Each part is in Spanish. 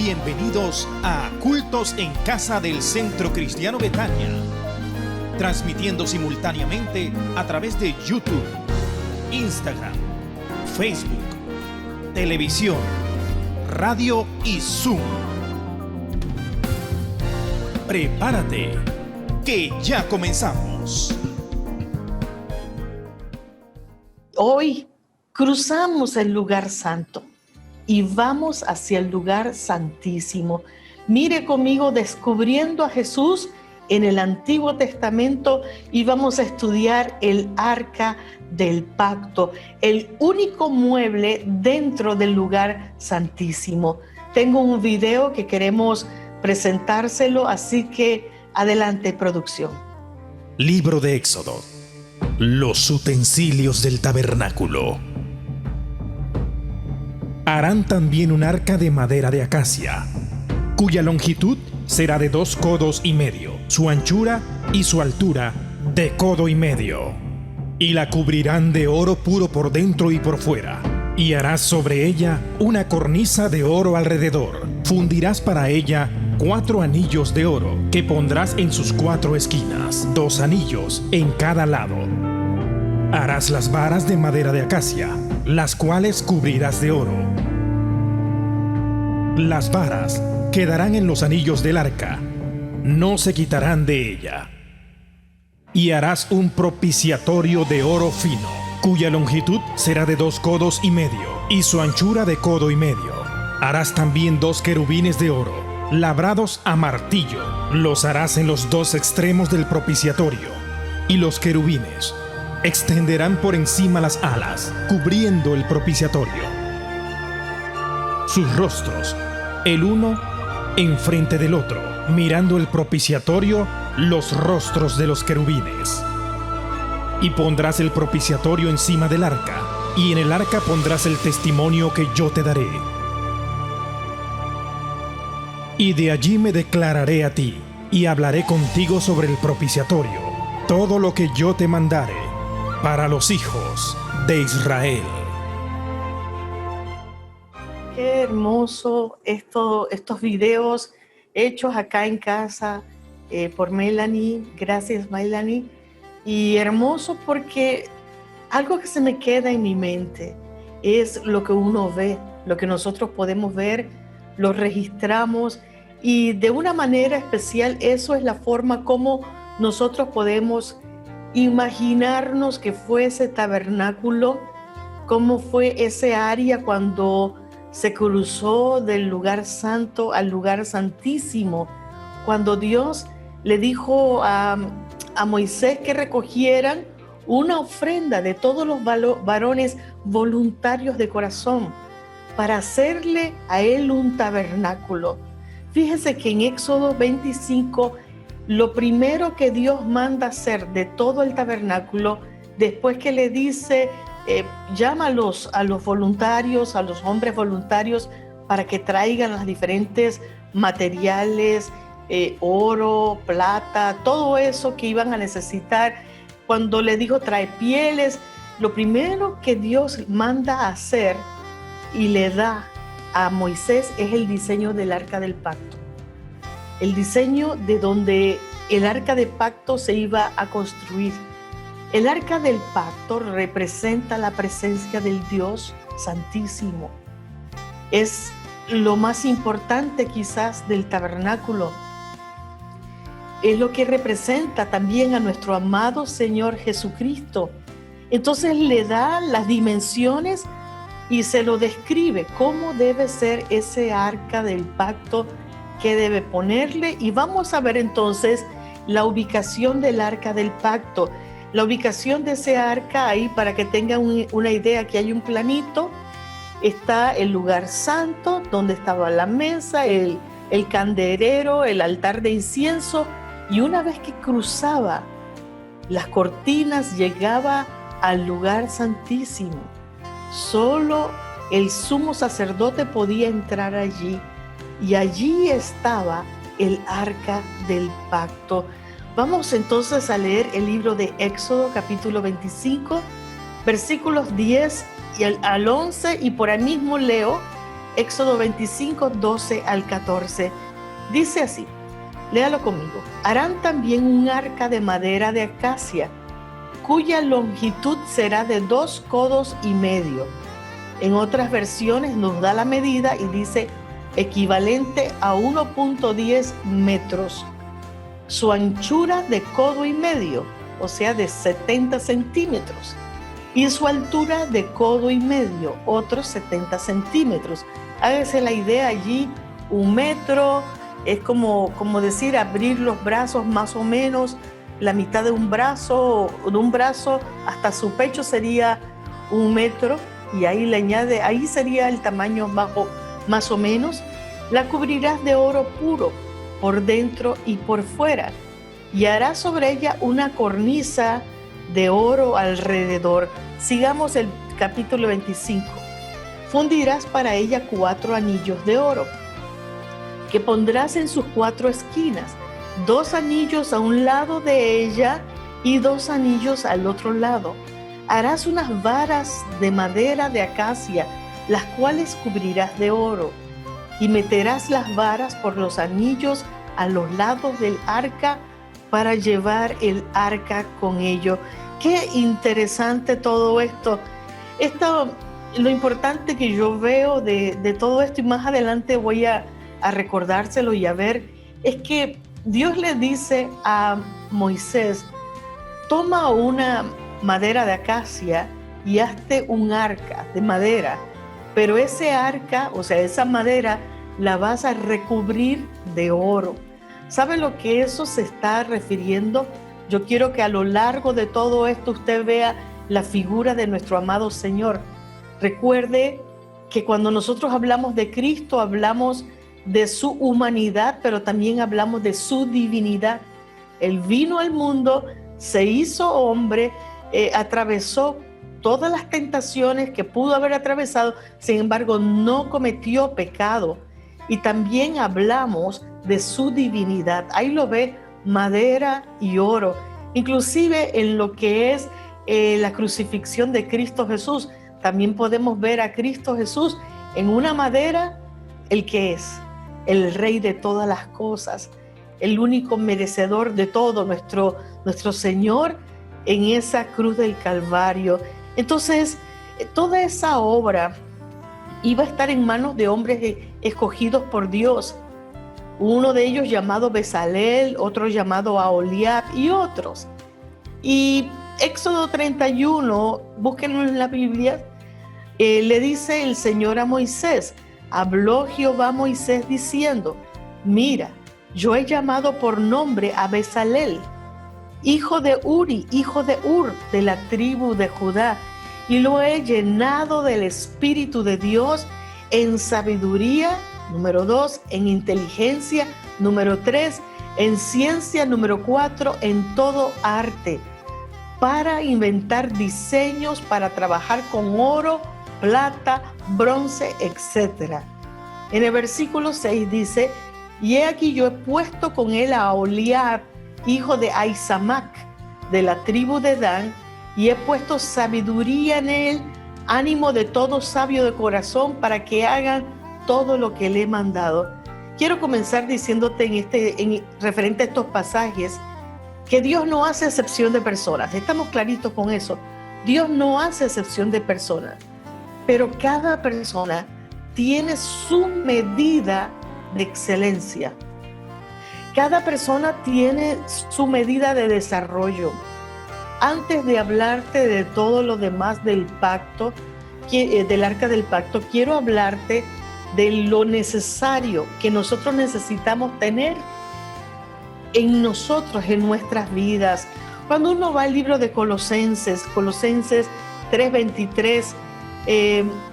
Bienvenidos a Cultos en Casa del Centro Cristiano Betania, transmitiendo simultáneamente a través de YouTube, Instagram, Facebook, televisión, radio y Zoom. Prepárate, que ya comenzamos. Hoy cruzamos el lugar santo y vamos hacia el lugar santísimo. Mire conmigo descubriendo a Jesús en el Antiguo Testamento y vamos a estudiar el Arca del Pacto, el único mueble dentro del lugar santísimo. Tengo un video que queremos presentárselo, así que adelante, producción. Libro de Éxodo. Los utensilios del tabernáculo. Harán también un arca de madera de acacia, cuya longitud será de 2 codos y medio, su anchura y su altura de codo y medio. Y la cubrirán de oro puro por dentro y por fuera. Y harás sobre ella una cornisa de oro alrededor. Fundirás para ella 4 anillos de oro que pondrás en sus 4 esquinas, 2 anillos en cada lado. Harás las varas de madera de acacia, las cuales cubrirás de oro. Las varas quedarán en los anillos del arca, no se quitarán de ella. Y harás un propiciatorio de oro fino, cuya longitud será de 2 codos y medio, y su anchura de codo y medio. Harás también 2 querubines de oro, labrados a martillo. Los harás en los 2 extremos del propiciatorio, y los querubines extenderán por encima las alas, cubriendo el propiciatorio. Sus rostros, el uno enfrente del otro, mirando el propiciatorio, los rostros de los querubines. Y pondrás el propiciatorio encima del arca, y en el arca pondrás el testimonio que yo te daré. Y de allí me declararé a ti, y hablaré contigo sobre el propiciatorio, todo lo que yo te mandare, para los hijos de Israel. Qué hermoso estos videos hechos acá en casa por Melanie. Gracias, Melanie. Y hermoso porque algo que se me queda en mi mente es lo que uno ve, lo que nosotros podemos ver, lo registramos y de una manera especial eso es la forma como nosotros podemos imaginarnos que fue ese tabernáculo, cómo fue ese área cuando se cruzó del lugar santo al lugar santísimo, cuando Dios le dijo a Moisés que recogieran una ofrenda de todos los varones voluntarios de corazón para hacerle a él un tabernáculo. Fíjese que en Éxodo 25 lo primero que Dios manda hacer de todo el tabernáculo, después que le dice, llama a los voluntarios, a los hombres voluntarios, para que traigan los diferentes materiales, oro, plata, todo eso que iban a necesitar. Cuando le dijo, trae pieles, lo primero que Dios manda a hacer y le da a Moisés es el diseño del Arca del Pacto. El diseño de donde el Arca del Pacto se iba a construir. El Arca del Pacto representa la presencia del Dios Santísimo. Es lo más importante quizás del tabernáculo. Es lo que representa también a nuestro amado Señor Jesucristo. Entonces le da las dimensiones y se lo describe cómo debe ser ese Arca del Pacto, qué debe ponerle, y vamos a ver entonces la ubicación del Arca del Pacto. La ubicación de ese arca, ahí para que tengan una idea, que hay un planito, está el lugar santo, donde estaba la mesa, el candelero, el altar de incienso, y una vez que cruzaba las cortinas llegaba al lugar santísimo. Solo el sumo sacerdote podía entrar allí, y allí estaba el Arca del Pacto. Vamos entonces a leer el libro de Éxodo, capítulo 25, versículos 10 al 11, y por ahí mismo leo Éxodo 25, 12 al 14. Dice así, léalo conmigo. Harán también un arca de madera de acacia, cuya longitud será de 2 codos y medio. En otras versiones nos da la medida y dice equivalente a 1.10 metros. Su anchura de codo y medio, o sea, de 70 centímetros. Y su altura de codo y medio, otros 70 centímetros. Hágase la idea allí, 1 metro, es como decir abrir los brazos más o menos, la mitad de un brazo hasta su pecho sería 1 metro, y ahí le añade, ahí sería el tamaño bajo más o menos. La cubrirás de oro puro, por dentro y por fuera, y harás sobre ella una cornisa de oro alrededor. Sigamos el capítulo 25. Fundirás para ella 4 anillos de oro, que pondrás en sus 4 esquinas, 2 anillos a un lado de ella y 2 anillos al otro lado. Harás unas varas de madera de acacia, las cuales cubrirás de oro, y meterás las varas por los anillos a los lados del arca para llevar el arca con ello. Qué interesante todo esto. Lo importante que yo veo de todo esto, y más adelante voy a recordárselo y a ver, es que Dios le dice a Moisés, toma una madera de acacia y hazte un arca de madera, pero ese arca, o sea, esa madera, la vas a recubrir de oro. ¿Sabe lo que eso se está refiriendo? Yo quiero que a lo largo de todo esto usted vea la figura de nuestro amado Señor. Recuerde que cuando nosotros hablamos de Cristo, hablamos de su humanidad, pero también hablamos de su divinidad. Él vino al mundo, se hizo hombre, atravesó todas las tentaciones que pudo haber atravesado, sin embargo no cometió pecado. Y también hablamos de su divinidad. Ahí lo ve, madera y oro. Inclusive en lo que es la crucifixión de Cristo Jesús, también podemos ver a Cristo Jesús en una madera, el que es el Rey de todas las cosas, el único merecedor de todo, nuestro Señor en esa cruz del Calvario. Entonces, toda esa obra iba a estar en manos de hombres escogidos por Dios. Uno de ellos llamado Bezalel, otro llamado Aholiab y otros. Y Éxodo 31, búsquenlo en la Biblia, le dice el Señor a Moisés, habló Jehová a Moisés diciendo, mira, yo he llamado por nombre a Bezalel, hijo de Uri, hijo de Ur, de la tribu de Judá, y lo he llenado del Espíritu de Dios en sabiduría, número 2, en inteligencia, número 3, en ciencia, número 4, en todo arte, para inventar diseños, para trabajar con oro, plata, bronce, etc. En el versículo 6 dice, y he aquí yo he puesto con él a Aholiab, hijo de Ahisamac, de la tribu de Dan, y he puesto sabiduría en él, ánimo de todo sabio de corazón, para que hagan todo lo que le he mandado. Quiero comenzar diciéndote en referente a estos pasajes, que Dios no hace excepción de personas. Estamos claritos con eso. Dios no hace excepción de personas, pero cada persona tiene su medida de excelencia. Cada persona tiene su medida de desarrollo. Antes de hablarte de todo lo demás del pacto, del arca del pacto, quiero hablarte de lo necesario que nosotros necesitamos tener en nosotros, en nuestras vidas. Cuando uno va al libro de Colosenses 3:23,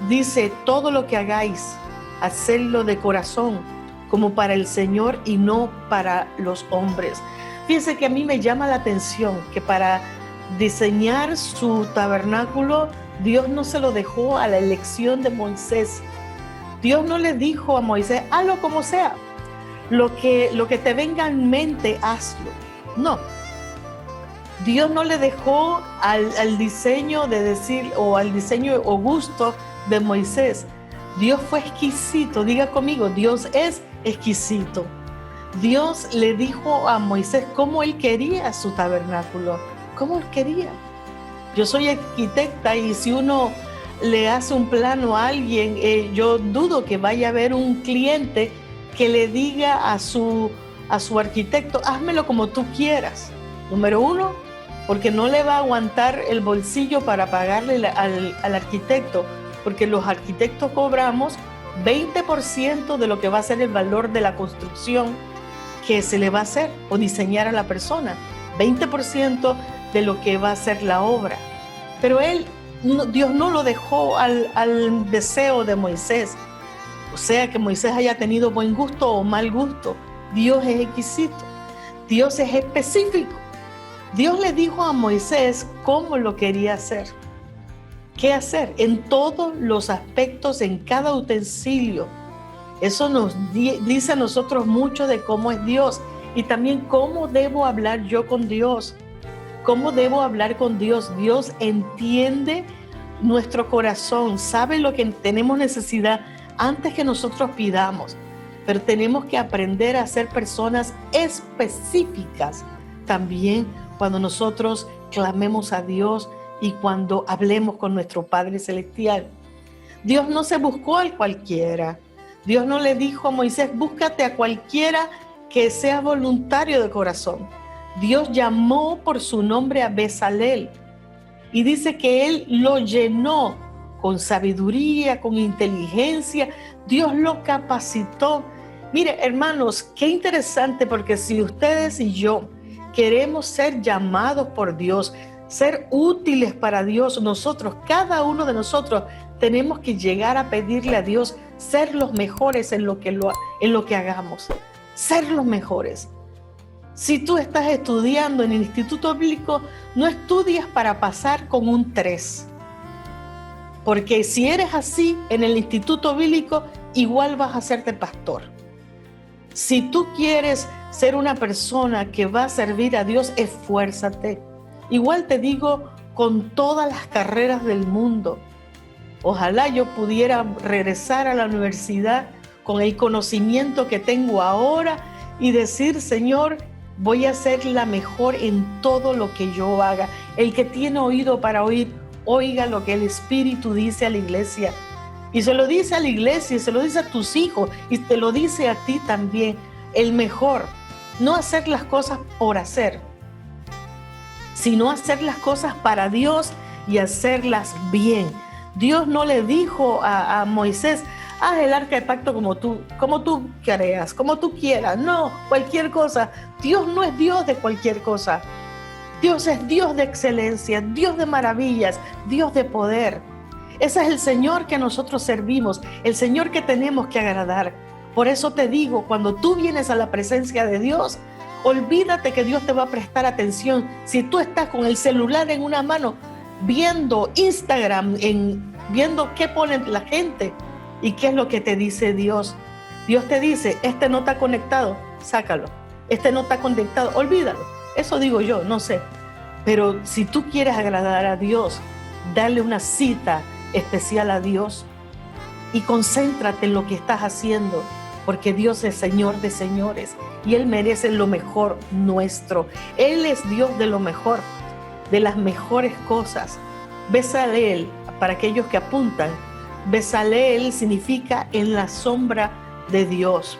dice, todo lo que hagáis, hacedlo de corazón, como para el Señor y no para los hombres. Fíjense que a mí me llama la atención que para diseñar su tabernáculo, Dios no se lo dejó a la elección de Moisés. Dios no le dijo a Moisés, hazlo como sea, lo que te venga en mente, hazlo. No. Dios no le dejó al diseño de decir, o al diseño o gusto de Moisés. Dios fue exquisito. Diga conmigo, Dios es exquisito. Dios le dijo a Moisés cómo él quería su tabernáculo, cómo él quería. Yo soy arquitecta y si uno le hace un plano a alguien, yo dudo que vaya a haber un cliente que le diga a su arquitecto, házmelo como tú quieras. Número uno, porque no le va a aguantar el bolsillo para pagarle al arquitecto, porque los arquitectos cobramos 20% de lo que va a ser el valor de la construcción que se le va a hacer o diseñar a la persona, 20% de lo que va a ser la obra. Pero Dios no lo dejó al deseo de Moisés, o sea que Moisés haya tenido buen gusto o mal gusto. Dios es exquisito, Dios es específico. Dios le dijo a Moisés cómo lo quería hacer, qué hacer en todos los aspectos, en cada utensilio. Eso nos dice a nosotros mucho de cómo es Dios y también cómo debo hablar yo con Dios. ¿Cómo debo hablar con Dios? Dios entiende nuestro corazón, sabe lo que tenemos necesidad antes que nosotros pidamos, pero tenemos que aprender a ser personas específicas también cuando nosotros clamemos a Dios y cuando hablemos con nuestro Padre Celestial. Dios no se buscó a cualquiera. Dios no le dijo a Moisés, búscate a cualquiera que sea voluntario de corazón. Dios llamó por su nombre a Bezalel y dice que él lo llenó con sabiduría, con inteligencia. Dios lo capacitó. Mire, hermanos, qué interesante, porque si ustedes y yo queremos ser llamados por Dios, ser útiles para Dios, nosotros, cada uno de nosotros, tenemos que llegar a pedirle a Dios ser los mejores en lo que hagamos, ser los mejores. Si tú estás estudiando en el Instituto Bíblico, no estudias para pasar con un 3. Porque si eres así en el Instituto Bíblico, igual vas a hacerte pastor. Si tú quieres ser una persona que va a servir a Dios, esfuérzate. Igual te digo, con todas las carreras del mundo. Ojalá yo pudiera regresar a la universidad con el conocimiento que tengo ahora y decir, Señor, voy a ser la mejor en todo lo que yo haga. El que tiene oído para oír, oiga lo que el Espíritu dice a la iglesia. Y se lo dice a la iglesia, y se lo dice a tus hijos, y te lo dice a ti también. El mejor, no hacer las cosas por hacer, sino hacer las cosas para Dios y hacerlas bien. Dios no le dijo a Moisés, haz el arca de pacto como tú creas, como tú quieras. No, cualquier cosa. Dios no es Dios de cualquier cosa. Dios es Dios de excelencia, Dios de maravillas, Dios de poder. Ese es el Señor que nosotros servimos, el Señor que tenemos que agradar. Por eso te digo, cuando tú vienes a la presencia de Dios, olvídate que Dios te va a prestar atención. Si tú estás con el celular en una mano, viendo Instagram, viendo qué pone la gente y qué es lo que te dice Dios. Dios te dice, este no está conectado, sácalo. Este no está conectado, olvídalo. Eso digo yo, no sé. Pero si tú quieres agradar a Dios, dale una cita especial a Dios y concéntrate en lo que estás haciendo, porque Dios es Señor de señores y Él merece lo mejor nuestro. Él es Dios de lo mejor, de las mejores cosas. Bezalel, para aquellos que apuntan, Bezalel significa en la sombra de Dios.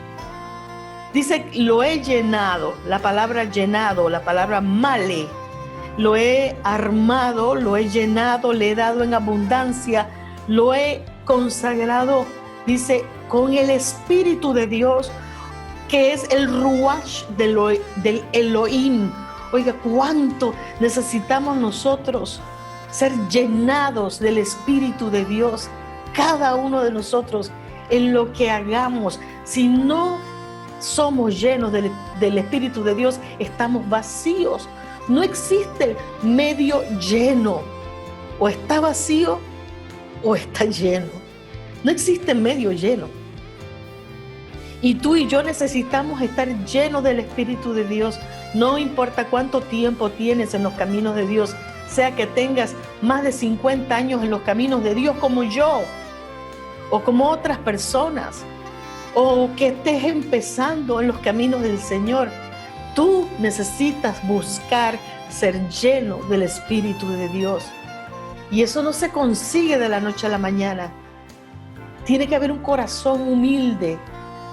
Dice, lo he llenado, la palabra llenado, la palabra male, lo he armado, lo he llenado, le he dado en abundancia, lo he consagrado, dice, con el Espíritu de Dios, que es el Ruach del Elohim. Oiga, cuánto necesitamos nosotros ser llenados del Espíritu de Dios, cada uno de nosotros, en lo que hagamos. Si no somos llenos del Espíritu de Dios, estamos vacíos. No existe medio lleno. O está vacío o está lleno. No existe medio lleno. Y tú y yo necesitamos estar llenos del Espíritu de Dios. No importa cuánto tiempo tienes en los caminos de Dios, sea que tengas más de 50 años en los caminos de Dios como yo. o como otras personas, o que estés empezando en los caminos del Señor. Tú necesitas buscar ser lleno del Espíritu de Dios. Y eso no se consigue de la noche a la mañana. Tiene que haber un corazón humilde,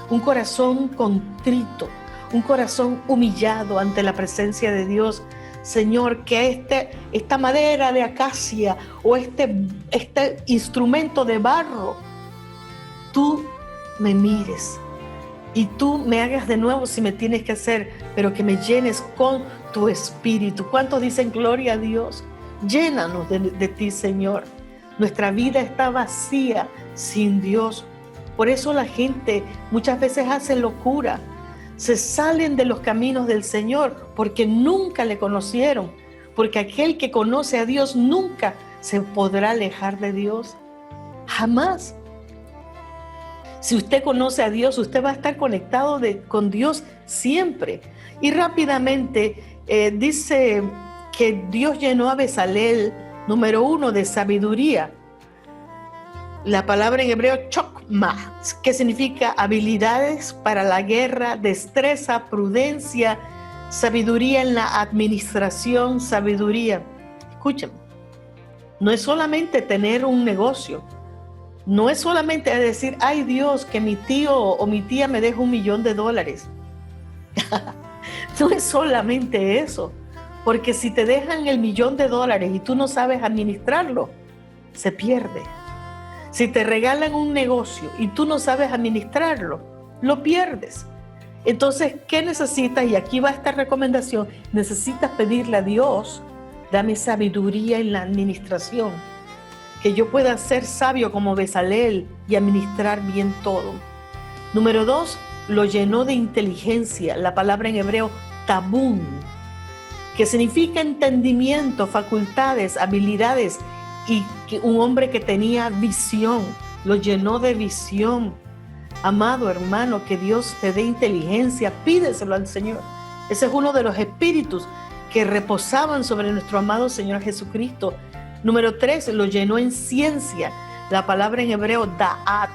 un corazón contrito, un corazón humillado ante la presencia de Dios. Señor, que esta madera de acacia o este instrumento de barro, tú me mires y tú me hagas de nuevo si me tienes que hacer, pero que me llenes con tu Espíritu. ¿Cuántos dicen gloria a Dios? Llénanos de ti, Señor. Nuestra vida está vacía sin Dios. Por eso la gente muchas veces hace locura. Se salen de los caminos del Señor porque nunca le conocieron. Porque aquel que conoce a Dios nunca se podrá alejar de Dios. Jamás. Si usted conoce a Dios, usted va a estar conectado con Dios siempre. Y rápidamente dice que Dios llenó a Bezalel, número 1, de sabiduría. La palabra en hebreo chokma, que significa habilidades para la guerra, destreza, prudencia, sabiduría en la administración, sabiduría. Escúchame, no es solamente tener un negocio, no es solamente decir, ay Dios, que mi tío o mi tía me deja $1,000,000. No es solamente eso. Porque si te dejan el $1,000,000 y tú no sabes administrarlo, se pierde. Si te regalan un negocio y tú no sabes administrarlo, lo pierdes. Entonces, ¿qué necesitas? Y aquí va esta recomendación. Necesitas pedirle a Dios, dame sabiduría en la administración, que yo pueda ser sabio como Bezalel y administrar bien todo. Número 2, lo llenó de inteligencia. La palabra en hebreo, tabún, que significa entendimiento, facultades, habilidades, y que un hombre que tenía visión, lo llenó de visión. Amado hermano, que Dios te dé inteligencia, pídeselo al Señor. Ese es uno de los espíritus que reposaban sobre nuestro amado Señor Jesucristo. Número 3, lo llenó en ciencia. La palabra en hebreo, da'at,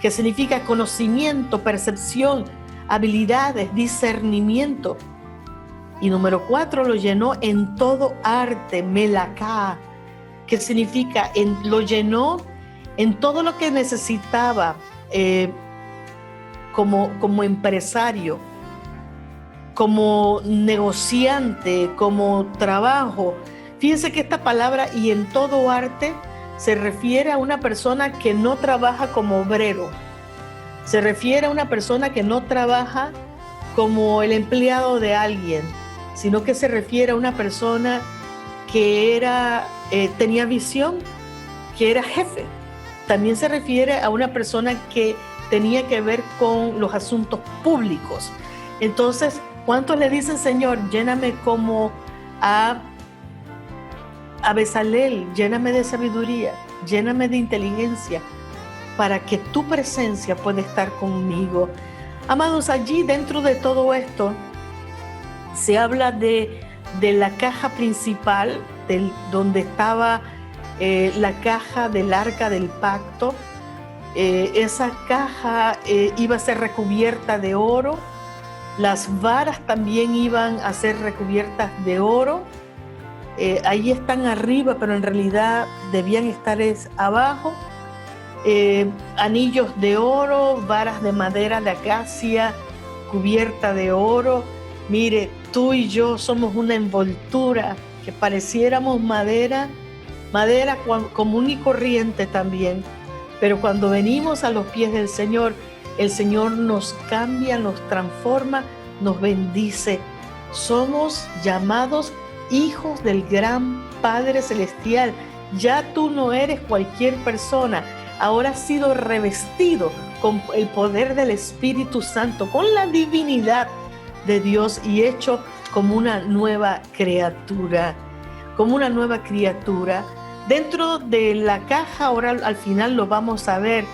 que significa conocimiento, percepción, habilidades, discernimiento. Y número 4, lo llenó en todo arte, melaká, que significa, lo llenó en todo lo que necesitaba como empresario, como negociante, como trabajo. Fíjense que esta palabra "y en todo arte" se refiere a una persona que no trabaja como obrero, se refiere a una persona que no trabaja como el empleado de alguien, sino que se refiere a una persona que tenía visión, que era jefe. También se refiere a una persona que tenía que ver con los asuntos públicos. Entonces, ¿cuántos le dicen, Señor, lléname como a Bezalel, lléname de sabiduría, lléname de inteligencia, para que tu presencia pueda estar conmigo? Amados, allí dentro de todo esto se habla de la caja principal, donde estaba la caja del arca del pacto. Esa caja iba a ser recubierta de oro. Las varas también iban a ser recubiertas de oro. Ahí están arriba, pero en realidad debían estar abajo. Anillos de oro, varas de madera de acacia, cubierta de oro. Mire, tú y yo somos una envoltura que pareciéramos madera común y corriente también. Pero cuando venimos a los pies del Señor, el Señor nos cambia, nos transforma, nos bendice. Somos llamados hijos del gran Padre Celestial. Ya tú no eres cualquier persona. Ahora has sido revestido con el poder del Espíritu Santo, con la divinidad de Dios y hecho como una nueva criatura. Como una nueva criatura. Dentro de la caja, ahora al final lo vamos a ver,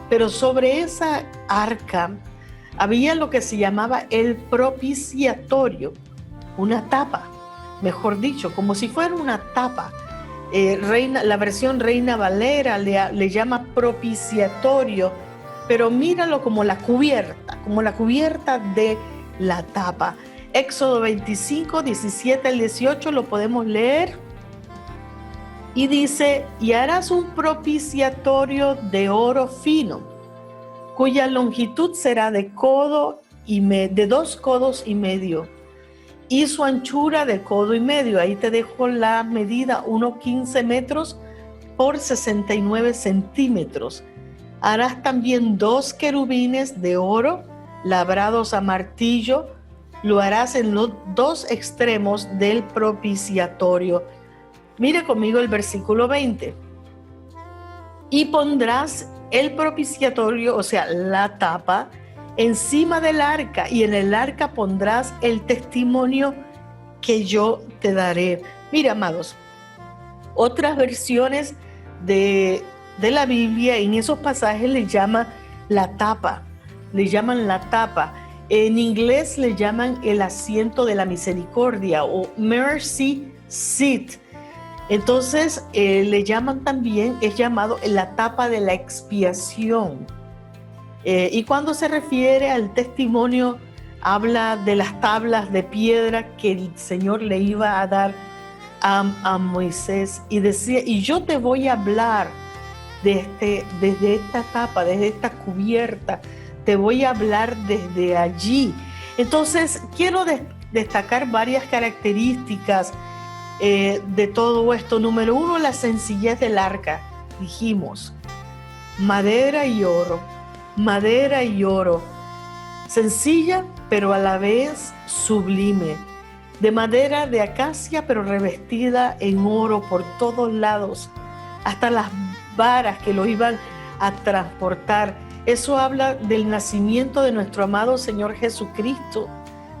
pero sobre esa arca había lo que se llamaba el propiciatorio, una tapa, mejor dicho, como si fuera una tapa. La versión Reina Valera le llama propiciatorio, pero míralo como la cubierta de la tapa. Éxodo 25, 17 al 18 lo podemos leer. Y dice, y harás un propiciatorio de oro fino, cuya longitud será de 2 codos y medio, y su anchura de 1,5 codos. Ahí te dejo la medida, 1,15 metros por 69 centímetros. Harás también 2 querubines de oro, labrados a martillo. Lo harás en los 2 extremos del propiciatorio. Mire conmigo el versículo 20. Y pondrás el propiciatorio, o sea, la tapa, encima del arca, y en el arca pondrás el testimonio que yo te daré. Mira, amados, otras versiones de la Biblia en esos pasajes le llaman la tapa. En inglés le llaman el asiento de la misericordia o mercy seat. Entonces le llaman también, es llamado la tapa de la expiación. Y cuando se refiere al testimonio, habla de las tablas de piedra que el Señor le iba a dar a Moisés. Y decía, y yo te voy a hablar desde esta tapa, desde esta cubierta, te voy a hablar desde allí. Entonces quiero destacar varias características de todo esto. Número 1, la sencillez del arca. Dijimos, madera y oro, sencilla pero a la vez sublime, de madera de acacia pero revestida en oro por todos lados, hasta las varas que lo iban a transportar. Eso habla del nacimiento de nuestro amado Señor Jesucristo,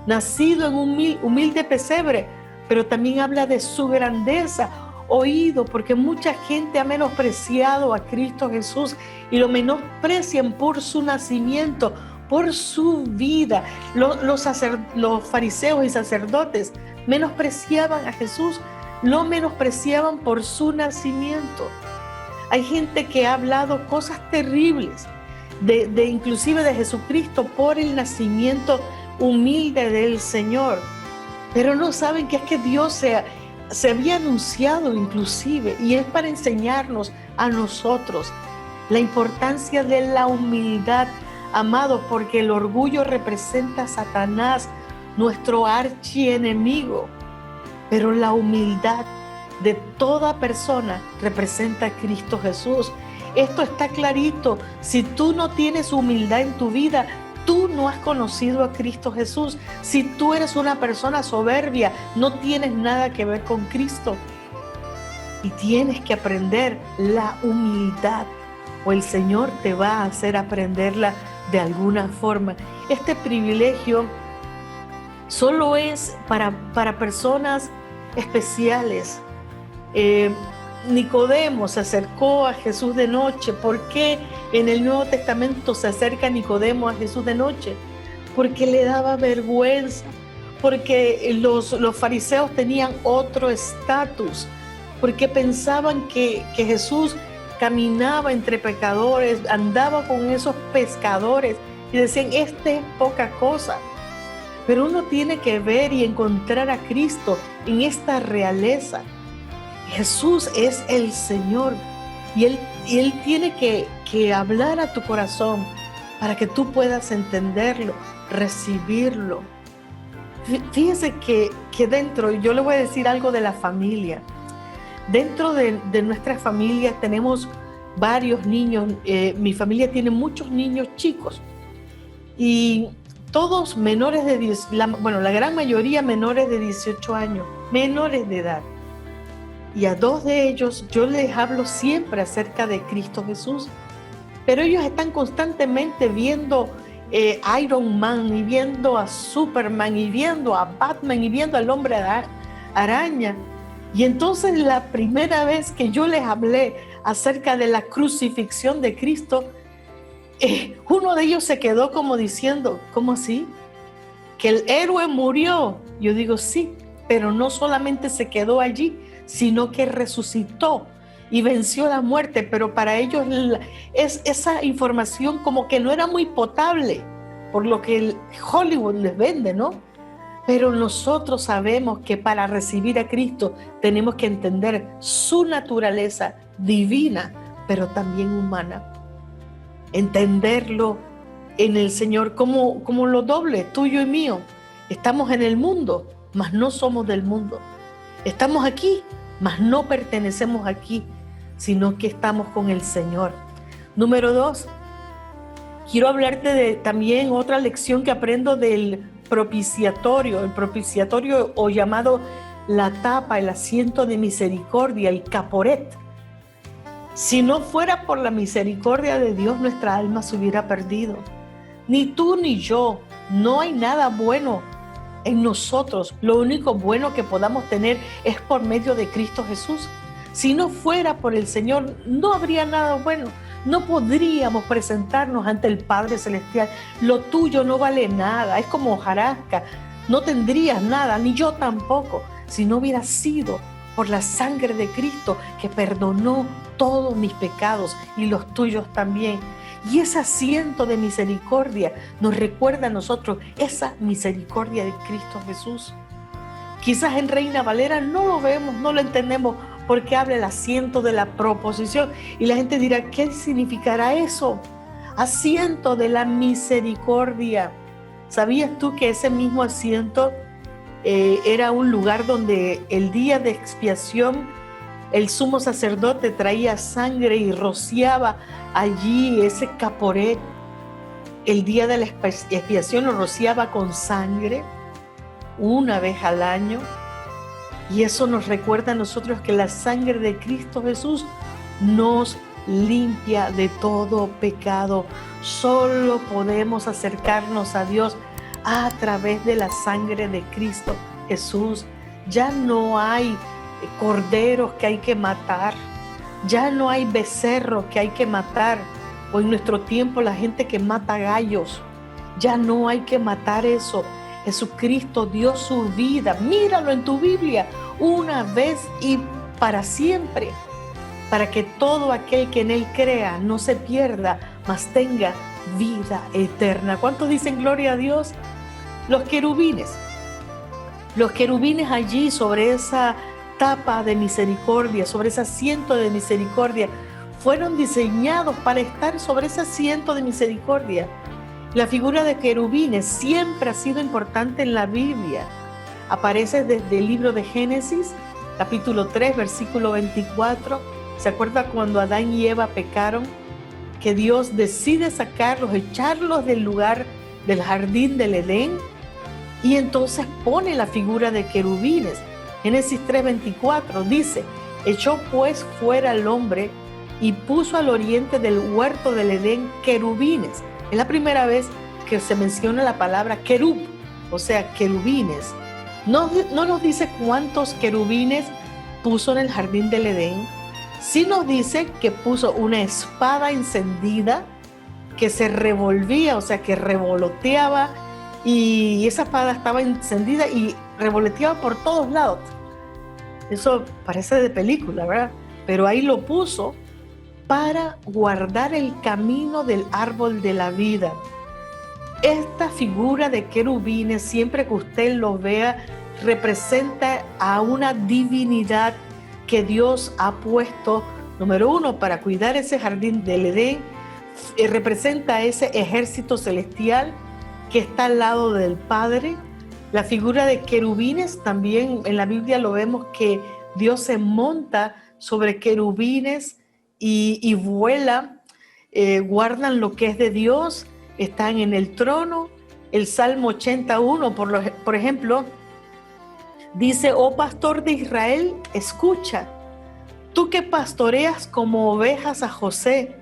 nacido en un humilde pesebre, pero también habla de su grandeza. Oído, porque mucha gente ha menospreciado a Cristo Jesús y lo menosprecian por su nacimiento, por su vida. Los fariseos y sacerdotes menospreciaban a Jesús, lo menospreciaban por su nacimiento. Hay gente que ha hablado cosas terribles, inclusive de Jesucristo, por el nacimiento humilde del Señor. Pero no saben que es que Dios se había anunciado inclusive, y es para enseñarnos a nosotros la importancia de la humildad, amados, porque el orgullo representa a Satanás, nuestro archienemigo, pero la humildad de toda persona representa a Cristo Jesús. Esto está clarito. Si tú no tienes humildad en tu vida, tú no has conocido a Cristo Jesús. Si tú eres una persona soberbia, no tienes nada que ver con Cristo. Y tienes que aprender la humildad, o el Señor te va a hacer aprenderla de alguna forma. Este privilegio solo es para personas especiales. Nicodemo se acercó a Jesús de noche. ¿Por qué en el Nuevo Testamento se acerca Nicodemo a Jesús de noche? Porque le daba vergüenza, porque los fariseos tenían otro estatus, porque pensaban que Jesús caminaba entre pecadores, andaba con esos pescadores y decían, este es poca cosa. Pero uno tiene que ver y encontrar a Cristo en esta realeza. Jesús es el Señor y Él tiene que hablar a tu corazón para que tú puedas entenderlo, recibirlo. Fíjese que dentro, yo le voy a decir algo de la familia. Dentro de nuestra familia tenemos varios niños. Mi familia tiene muchos niños chicos y todos menores de 10, la gran mayoría menores de 18 años, menores de edad. Y a 2 de ellos yo les hablo siempre acerca de Cristo Jesús, pero ellos están constantemente viendo Iron Man y viendo a Superman y viendo a Batman y viendo al hombre araña. Y entonces la primera vez que yo les hablé acerca de la crucifixión de Cristo, uno de ellos se quedó como diciendo, ¿cómo así? ¿Que el héroe murió? Yo digo, sí, pero no solamente se quedó allí, sino que resucitó y venció la muerte, pero para ellos esa información como que no era muy potable, por lo que el Hollywood les vende, ¿no? Pero nosotros sabemos que para recibir a Cristo tenemos que entender su naturaleza divina, pero también humana. Entenderlo en el Señor como lo doble, tuyo y mío. Estamos en el mundo, mas no somos del mundo. Estamos aquí, mas no pertenecemos aquí, sino que estamos con el Señor. Número 2, quiero hablarte de también otra lección que aprendo del propiciatorio, el propiciatorio o llamado la tapa, el asiento de misericordia, el caporet. Si no fuera por la misericordia de Dios, nuestra alma se hubiera perdido. Ni tú ni yo, no hay nada bueno en nosotros. Lo único bueno que podamos tener es por medio de Cristo Jesús. Si no fuera por el Señor, no habría nada bueno. No podríamos presentarnos ante el Padre Celestial. Lo tuyo no vale nada, es como hojarasca. No tendrías nada, ni yo tampoco, si no hubiera sido por la sangre de Cristo que perdonó todos mis pecados y los tuyos también. Y ese asiento de misericordia nos recuerda a nosotros esa misericordia de Cristo Jesús. Quizás en Reina Valera no lo vemos, no lo entendemos, porque habla el asiento de la proposición. Y la gente dirá, ¿qué significará eso? Asiento de la misericordia. ¿Sabías tú que ese mismo asiento era un lugar donde el día de expiación el sumo sacerdote traía sangre y rociaba allí ese caporet? El día de la expiación lo rociaba con sangre una vez al año. Y eso nos recuerda a nosotros que la sangre de Cristo Jesús nos limpia de todo pecado. Solo podemos acercarnos a Dios a través de la sangre de Cristo Jesús. Ya no hay corderos que hay que matar, ya no hay becerros que hay que matar, o en nuestro tiempo la gente que mata gallos. Ya no hay que matar eso. Jesucristo dio su vida, míralo en tu Biblia, una vez y para siempre, para que todo aquel que en Él crea no se pierda, mas tenga vida eterna. ¿Cuántos dicen gloria a Dios? Los querubines allí sobre esa tapa de misericordia, sobre ese asiento de misericordia, fueron diseñados para estar sobre ese asiento de misericordia. La figura de querubines siempre ha sido importante en la Biblia. Aparece desde el libro de Génesis, capítulo 3, versículo 24. ¿Se acuerda cuando Adán y Eva pecaron? Que Dios decide sacarlos, echarlos del lugar del jardín del Edén, y entonces pone la figura de querubines. Génesis 3, 24 dice: echó pues fuera al hombre y puso al oriente del huerto del Edén querubines. Es la primera vez que se menciona la palabra querub, o sea, querubines. No nos dice cuántos querubines puso en el jardín del Edén. Sí nos dice que puso una espada encendida que se revolvía, o sea, que revoloteaba, y esa espada estaba encendida y revoloteaba por todos lados. Eso parece de película, ¿verdad? Pero ahí lo puso para guardar el camino del árbol de la vida. Esta figura de querubines, siempre que usted lo vea, representa a una divinidad que Dios ha puesto, número uno, para cuidar ese jardín del Edén. Representa a ese ejército celestial que está al lado del Padre. La figura de querubines también en la Biblia lo vemos, que Dios se monta sobre querubines y vuela, guardan lo que es de Dios, están en el trono. El Salmo 81, por ejemplo, dice: oh pastor de Israel, escucha, tú que pastoreas como ovejas a José,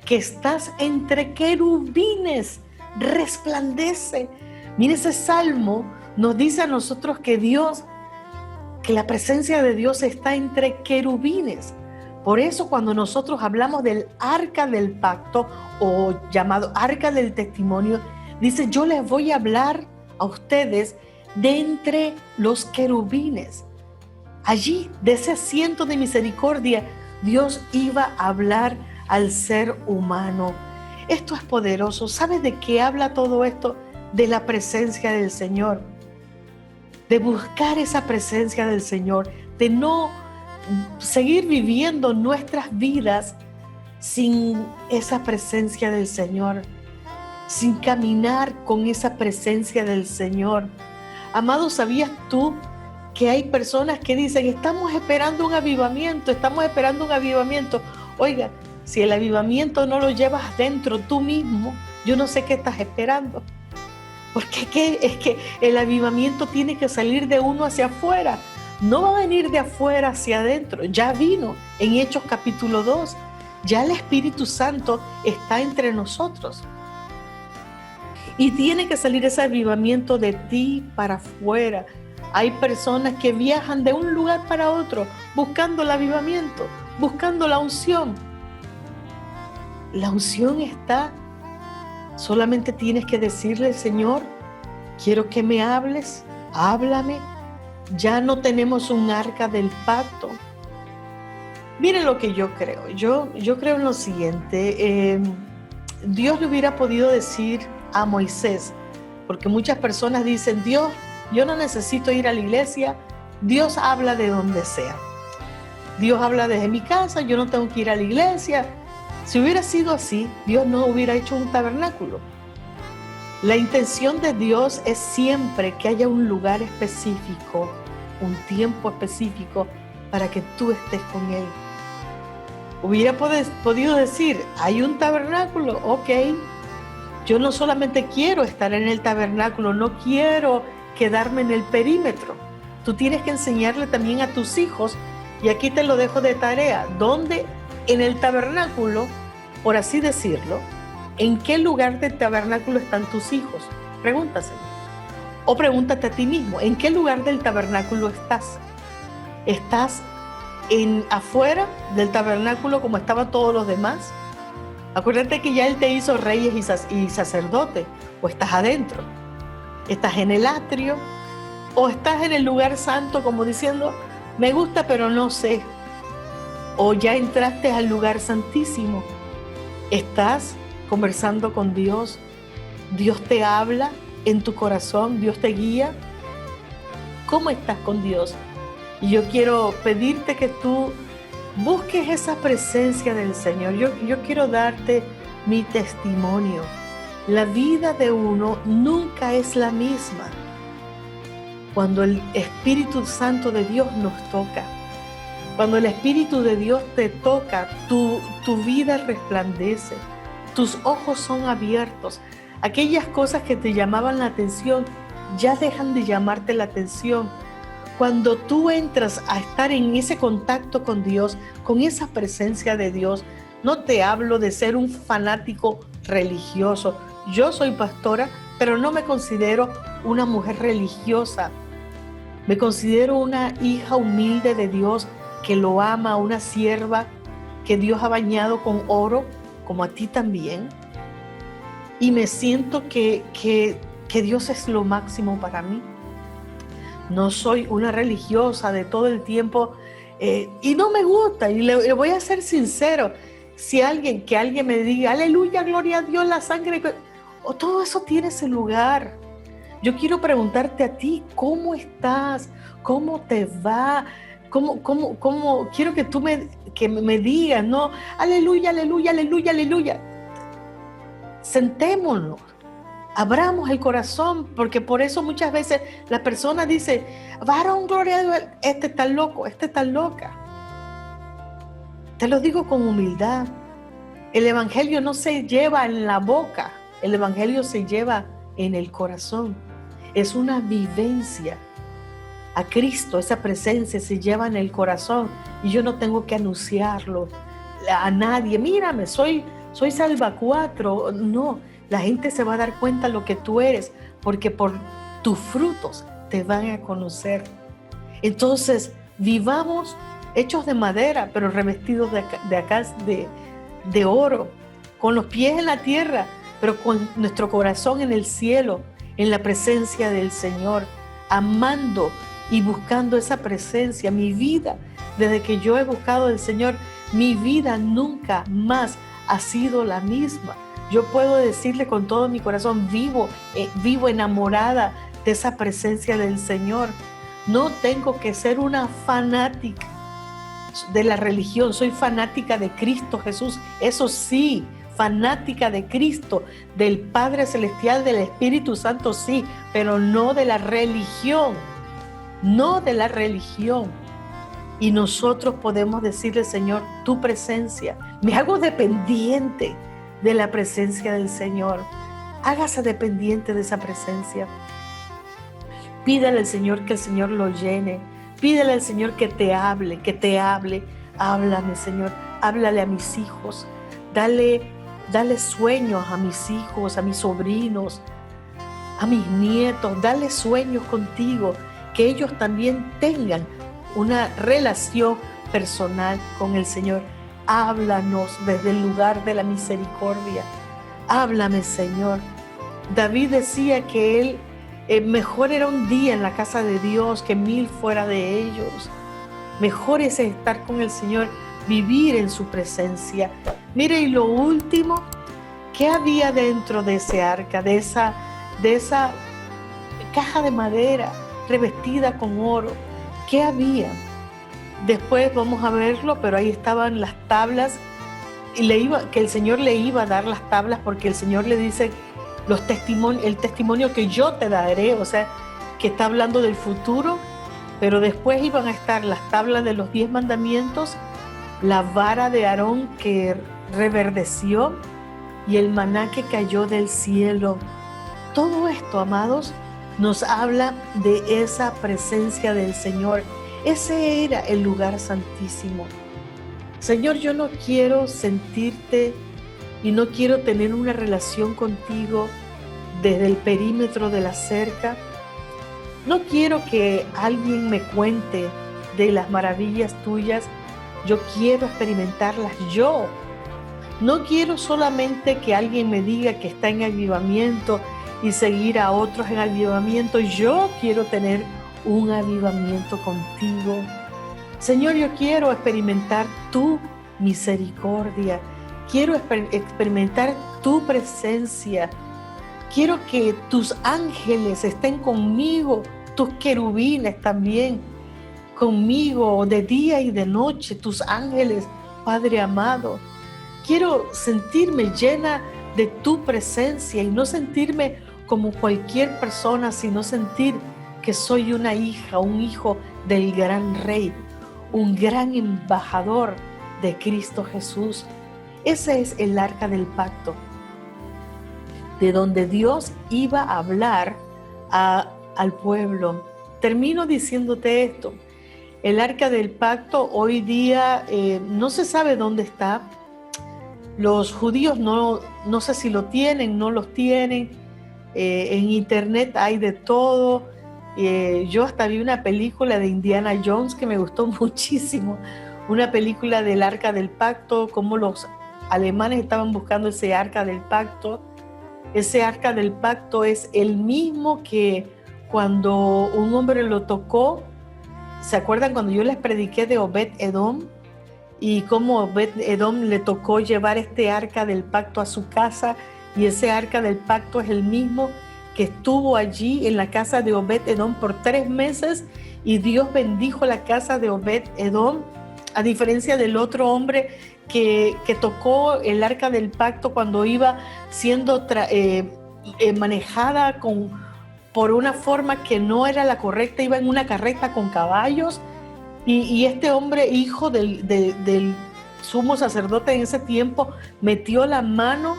que estás entre querubines, resplandece. Mire, ese salmo nos dice a nosotros que la presencia de Dios está entre querubines. Por eso cuando nosotros hablamos del arca del pacto, o llamado arca del testimonio, dice: yo les voy a hablar a ustedes de entre los querubines. Allí, de ese asiento de misericordia, Dios iba a hablar al ser humano. Esto es poderoso. ¿Sabes de qué habla todo esto? De la presencia del Señor. De buscar esa presencia del Señor. De no seguir viviendo nuestras vidas sin esa presencia del Señor. Sin caminar con esa presencia del Señor. Amado, ¿sabías tú que hay personas que dicen, estamos esperando un avivamiento, estamos esperando un avivamiento? Oiga, si el avivamiento no lo llevas dentro tú mismo, yo no sé qué estás esperando. Porque es que el avivamiento tiene que salir de uno hacia afuera. No va a venir de afuera hacia adentro. Ya vino en Hechos capítulo 2. Ya el Espíritu Santo está entre nosotros. Y tiene que salir ese avivamiento de ti para afuera. Hay personas que viajan de un lugar para otro buscando el avivamiento, buscando la unción. La unción está. Solamente tienes que decirle, Señor, quiero que me hables, háblame. Ya no tenemos un arca del pacto. Miren lo que yo creo. Yo creo en lo siguiente. Dios le hubiera podido decir a Moisés, porque muchas personas dicen, Dios, yo no necesito ir a la iglesia, Dios habla de donde sea. Dios habla desde mi casa, yo no tengo que ir a la iglesia. Si hubiera sido así, Dios no hubiera hecho un tabernáculo. La intención de Dios es siempre que haya un lugar específico, un tiempo específico para que tú estés con Él. Hubiera podido decir, hay un tabernáculo, ok. Yo no solamente quiero estar en el tabernáculo, no quiero quedarme en el perímetro. Tú tienes que enseñarle también a tus hijos, y aquí te lo dejo de tarea, donde en el tabernáculo, por así decirlo, ¿en qué lugar del tabernáculo están tus hijos? Pregúntaselo. O pregúntate a ti mismo, ¿en qué lugar del tabernáculo estás? ¿Estás afuera del tabernáculo como estaban todos los demás? Acuérdate que ya Él te hizo reyes y sacerdotes. O estás adentro, estás en el atrio, o estás en el lugar santo como diciendo, me gusta pero no sé. O ya entraste al lugar santísimo. Estás conversando con Dios. Dios te habla en tu corazón, Dios te guía. ¿Cómo estás con Dios? Y yo quiero pedirte que tú busques esa presencia del Señor. Yo quiero darte mi testimonio. La vida de uno nunca es la misma cuando el Espíritu Santo de Dios nos toca. Cuando el Espíritu de Dios te toca, tu vida resplandece. Tus ojos son abiertos. Aquellas cosas que te llamaban la atención ya dejan de llamarte la atención. Cuando tú entras a estar en ese contacto con Dios, con esa presencia de Dios, no te hablo de ser un fanático religioso. Yo soy pastora, pero no me considero una mujer religiosa. Me considero una hija humilde de Dios que lo ama, una sierva que Dios ha bañado con oro, como a ti también. Y me siento que Dios es lo máximo para mí. No soy una religiosa de todo el tiempo y no me gusta, y le voy a ser sincero. Si alguien me diga, aleluya, gloria a Dios, la sangre, todo eso tiene ese lugar. Yo quiero preguntarte a ti, ¿cómo estás? ¿Cómo te va? ¿Cómo? Quiero que tú me digas, ¿no? Aleluya, aleluya, aleluya, aleluya. Sentémonos. Abramos el corazón, porque por eso muchas veces la persona dice, varón, gloria a Dios, este está loco, este está loca. Te lo digo con humildad. El evangelio no se lleva en la boca, el evangelio se lleva en el corazón. Es una vivencia. A Cristo, esa presencia se lleva en el corazón y yo no tengo que anunciarlo a nadie. Mírame, soy salvacuatro. No. La gente se va a dar cuenta de lo que tú eres, porque por tus frutos te van a conocer. Entonces, vivamos hechos de madera, pero revestidos de oro, con los pies en la tierra, pero con nuestro corazón en el cielo, en la presencia del Señor, amando y buscando esa presencia. Mi vida, desde que yo he buscado al Señor, mi vida nunca más ha sido la misma. Yo puedo decirle con todo mi corazón, vivo enamorada de esa presencia del Señor. No tengo que ser una fanática de la religión, soy fanática de Cristo Jesús, eso sí, fanática de Cristo, del Padre Celestial, del Espíritu Santo, sí, pero no de la religión, no de la religión. Y nosotros podemos decirle, Señor, tu presencia, me hago dependiente de la presencia del Señor. Hágase dependiente de esa presencia. Pídale al Señor que el Señor lo llene. Pídale al Señor que te hable, que te hable. Háblame, Señor, háblale a mis hijos. Dale sueños a mis hijos, a mis sobrinos, a mis nietos. Dale sueños contigo, que ellos también tengan una relación personal con el Señor. Háblanos desde el lugar de la misericordia. Háblame, Señor. David decía que él mejor era un día en la casa de Dios que 1000 fuera de ellos. Mejor es estar con el Señor, vivir en su presencia. Mire, y lo último, ¿qué había dentro de ese arca, de esa caja de madera revestida con oro? ¿Qué había? Después vamos a verlo, pero ahí estaban las tablas y que el Señor le iba a dar las tablas, porque el Señor le dice el testimonio que yo te daré, o sea, que está hablando del futuro, pero después iban a estar las tablas de los 10 mandamientos, la vara de Aarón que reverdeció y el maná que cayó del cielo. Todo esto, amados, nos habla de esa presencia del Señor. Ese era el lugar santísimo. Señor, yo no quiero sentirte y no quiero tener una relación contigo desde el perímetro de la cerca. No quiero que alguien me cuente de las maravillas tuyas. Yo quiero experimentarlas yo. No quiero solamente que alguien me diga que está en avivamiento y seguir a otros en avivamiento. Yo quiero tener un avivamiento contigo. Señor, yo quiero experimentar tu misericordia. Quiero experimentar tu presencia. Quiero que tus ángeles estén conmigo, tus querubines también conmigo de día y de noche, tus ángeles, Padre amado. Quiero sentirme llena de tu presencia y no sentirme como cualquier persona, sino sentir que soy una hija, un hijo del gran Rey, un gran embajador de Cristo Jesús. Ese es el arca del pacto, de donde Dios iba a hablar al pueblo. Termino diciéndote esto. El arca del pacto hoy día no se sabe dónde está. Los judíos no sé si lo tienen, no los tienen. En internet hay de todo. Yo hasta vi una película de Indiana Jones que me gustó muchísimo. Una película del arca del pacto, cómo los alemanes estaban buscando ese arca del pacto. Ese arca del pacto es el mismo que cuando un hombre lo tocó. ¿Se acuerdan cuando yo les prediqué de Obed-Edom? Y cómo Obed-Edom le tocó llevar este arca del pacto a su casa, y ese arca del pacto es el mismo que estuvo allí en la casa de Obed-Edom por 3 meses, y Dios bendijo la casa de Obed-Edom, a diferencia del otro hombre que tocó el arca del pacto cuando iba siendo manejada por una forma que no era la correcta, iba en una carreta con caballos, y este hombre, hijo del sumo sacerdote en ese tiempo, metió la mano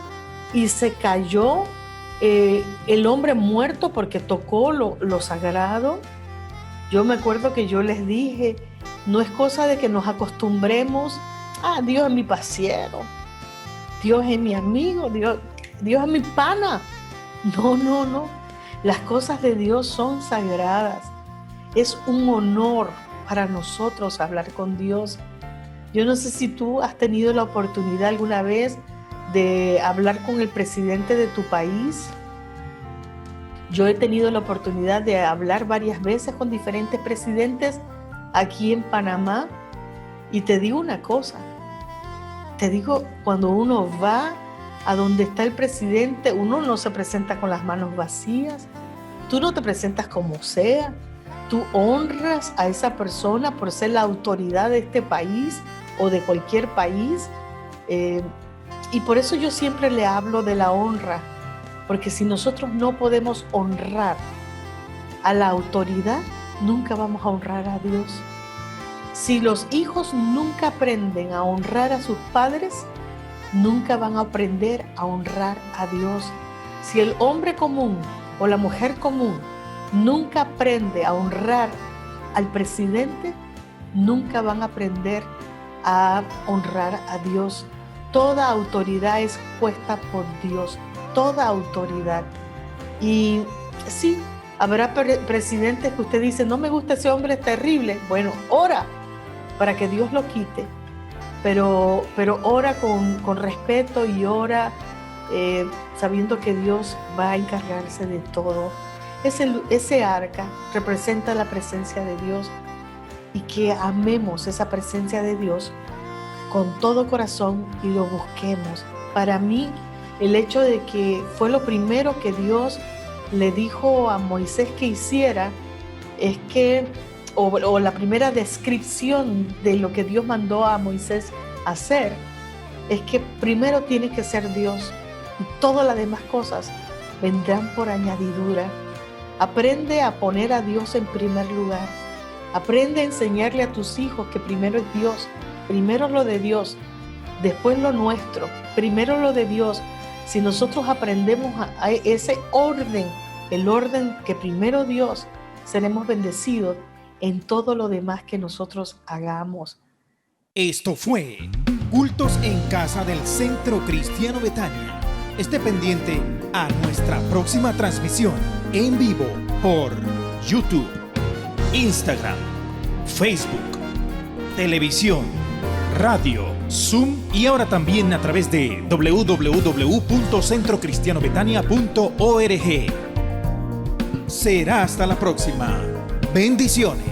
y se cayó, el hombre muerto porque tocó lo sagrado. Yo me acuerdo que yo les dije, no es cosa de que nos acostumbremos, Dios es mi pasiero, Dios es mi amigo, Dios es mi pana. No, las cosas de Dios son sagradas. Es un honor para nosotros hablar con Dios. Yo no sé si tú has tenido la oportunidad alguna vez de hablar con el presidente de tu país. Yo he tenido la oportunidad de hablar varias veces con diferentes presidentes aquí en Panamá y te digo una cosa, cuando uno va a donde está el presidente, uno no se presenta con las manos vacías, tú no te presentas como sea, tú honras a esa persona por ser la autoridad de este país o de cualquier país. Y por eso yo siempre le hablo de la honra, porque si nosotros no podemos honrar a la autoridad, nunca vamos a honrar a Dios. Si los hijos nunca aprenden a honrar a sus padres, nunca van a aprender a honrar a Dios. Si el hombre común o la mujer común nunca aprende a honrar al presidente, nunca van a aprender a honrar a Dios. Toda autoridad es puesta por Dios, toda autoridad. Y sí, habrá presidentes que usted dice, no me gusta ese hombre, es terrible. Bueno, ora para que Dios lo quite, pero ora con respeto y ora sabiendo que Dios va a encargarse de todo. Ese arca representa la presencia de Dios y que amemos esa presencia de Dios con todo corazón y lo busquemos. Para mí, el hecho de que fue lo primero que Dios le dijo a Moisés que hiciera, es que, o la primera descripción de lo que Dios mandó a Moisés hacer, es que primero tiene que ser Dios y todas las demás cosas vendrán por añadidura. Aprende a poner a Dios en primer lugar. Aprende a enseñarle a tus hijos que primero es Dios, primero lo de Dios, después lo nuestro, primero lo de Dios. Si nosotros aprendemos a ese orden, el orden que primero Dios, seremos bendecidos en todo lo demás que nosotros hagamos. Esto fue Cultos en Casa del Centro Cristiano Betania. Esté pendiente a nuestra próxima transmisión en vivo por YouTube, Instagram, Facebook, televisión, radio, Zoom y ahora también a través de www.centrocristianobetania.org. Será hasta la próxima. Bendiciones.